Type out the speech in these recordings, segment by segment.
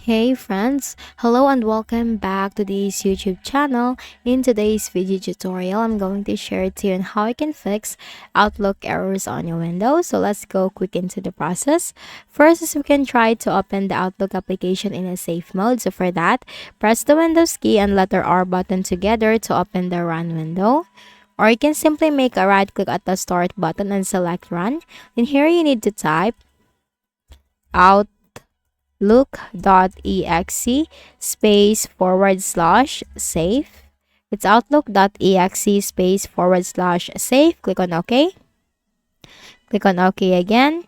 Hey friends, hello and welcome back to this YouTube channel. In today's video tutorial, I'm going to share to you on how you can fix Outlook errors on your Windows. So let's go quick into the process. First is we can try to open the Outlook application in a safe mode. So for that, press the Windows key and letter R button together to open the Run window. Or you can simply make a right click at the Start button and select Run. Then here you need to type out outlook.exe space forward slash save. It's outlook.exe space forward slash save. Click on OK. Click on OK again.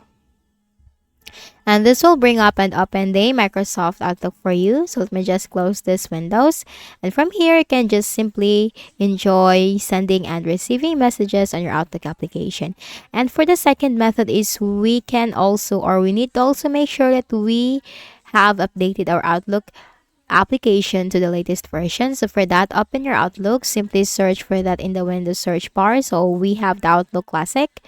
And this will bring up and open the Microsoft Outlook for you. So let me just close this windows. And from here, you can just simply enjoy sending and receiving messages on your Outlook application. And for the second method is we can also, or we need to also make sure that we have updated our Outlook application to the latest version. So for that, open your Outlook. Simply search for that in the Windows search bar. So we have the Outlook Classic,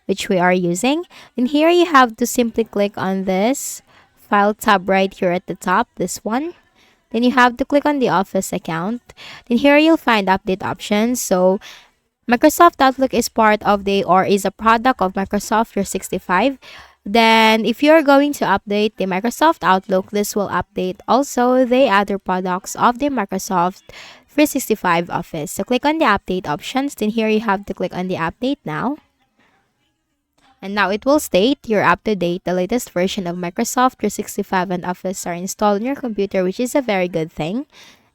which we are using. And here you have to simply click on this file tab right here at the top, this one. Then you have to click on the Office account. Then here you'll find update options. So Microsoft Outlook is part of the or is a product of Microsoft 365. Then if you're going to update the Microsoft Outlook, this will update also the other products of the Microsoft 365 Office. So click on the update options. Then here you have to click on the update now. And now it will state you're up to date. The latest version of Microsoft 365 and Office are installed on your computer, which is a very good thing.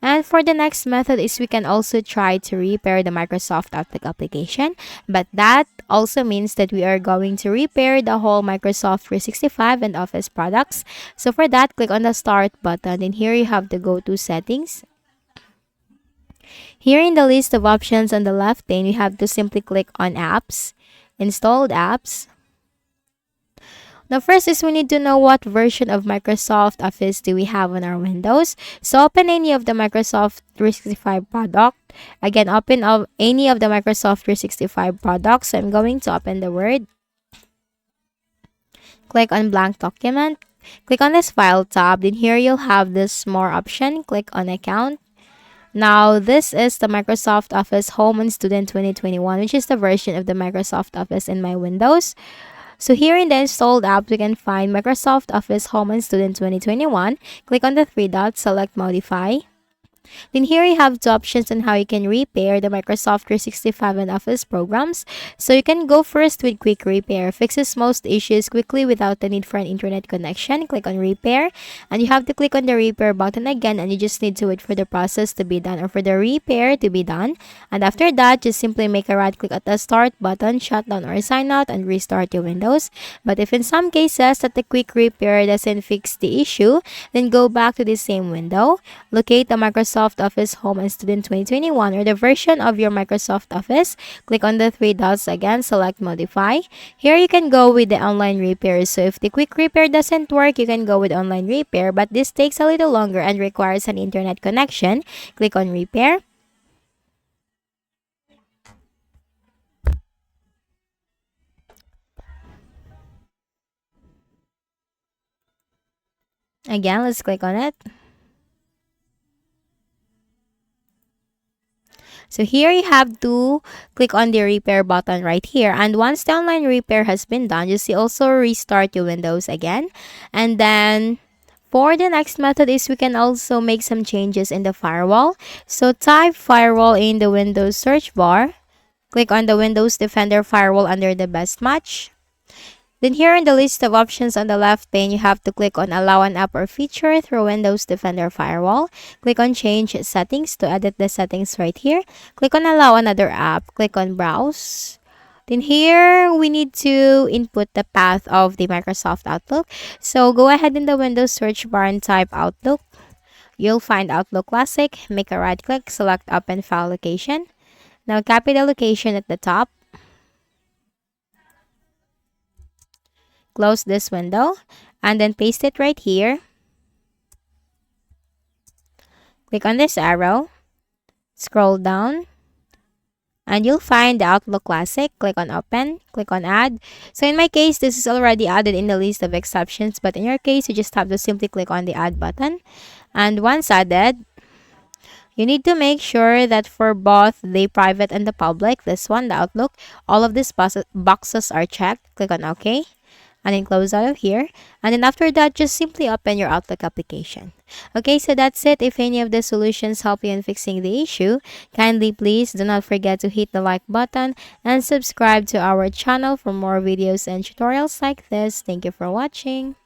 And for the next method is we can also try to repair the Microsoft Outlook application. But that also means that we are going to repair the whole Microsoft 365 and Office products. So for that, click on the Start button. And here you have to go to Settings. Here in the list of options on the left pane, you have to simply click on Apps, Installed Apps. Now, first is we need to know what version of Microsoft Office do we have on our Windows. So, open any of the Microsoft 365 product. Again, open any of the Microsoft 365 products. So, I'm going to open the Word. Click on Blank Document. Click on this File tab. Then here you'll have this More option. Click on Account. Now, this is the Microsoft Office Home and Student 2021, which is the version of the Microsoft Office in my Windows. So here in the installed app, we can find Microsoft Office Home and Student 2021. Click on the three dots, select Modify. Then here you have two options on how you can repair the Microsoft 365 and Office programs. So you can go first with Quick Repair. Fixes most issues quickly without the need for an internet connection. Click on Repair. And you have to click on the Repair button again, and you just need to wait for the process to be done or for the repair to be done. And after that, just simply make a right click at the Start button, shut down or sign out, and restart your Windows. But if in some cases that the Quick Repair doesn't fix the issue, then go back to the same window. Locate the Microsoft Office Home and Student 2021 or the version of your Microsoft Office. Click on the three dots again, select Modify. Here you can go with the online repair. So if the Quick Repair doesn't work, you can go with online repair, but this takes a little longer and requires an internet connection. Click on Repair. Again, let's click on it. So here you have to click on the repair button right here. And once the online repair has been done, you see also restart your Windows again. And then for the next method is we can also make some changes in the firewall. So type firewall in the Windows search bar. Click on the Windows Defender firewall under the best match. Then here in the list of options on the left pane, you have to click on Allow an app or feature through Windows Defender Firewall. Click on Change Settings to edit the settings right here. Click on Allow another app. Click on Browse. Then here, we need to input the path of the Microsoft Outlook. So go ahead in the Windows search bar and type Outlook. You'll find Outlook Classic. Make a right click, select Open File Location. Now copy the location at the top. Close this window and then paste it right here. Click on this arrow, scroll down, and you'll find the Outlook Classic. Click on Open, click on Add. So in my case, this is already added in the list of exceptions, but in your case, you just have to simply click on the Add button. And once added, you need to make sure that for both the private and the public, this one, the Outlook, all of these boxes are checked. Click on OK. And then close out of here. And then after that, just simply open your Outlook application. Okay, so that's it. If any of the solutions help you in fixing the issue, kindly please do not forget to hit the like button and subscribe to our channel for more videos and tutorials like this. Thank you for watching.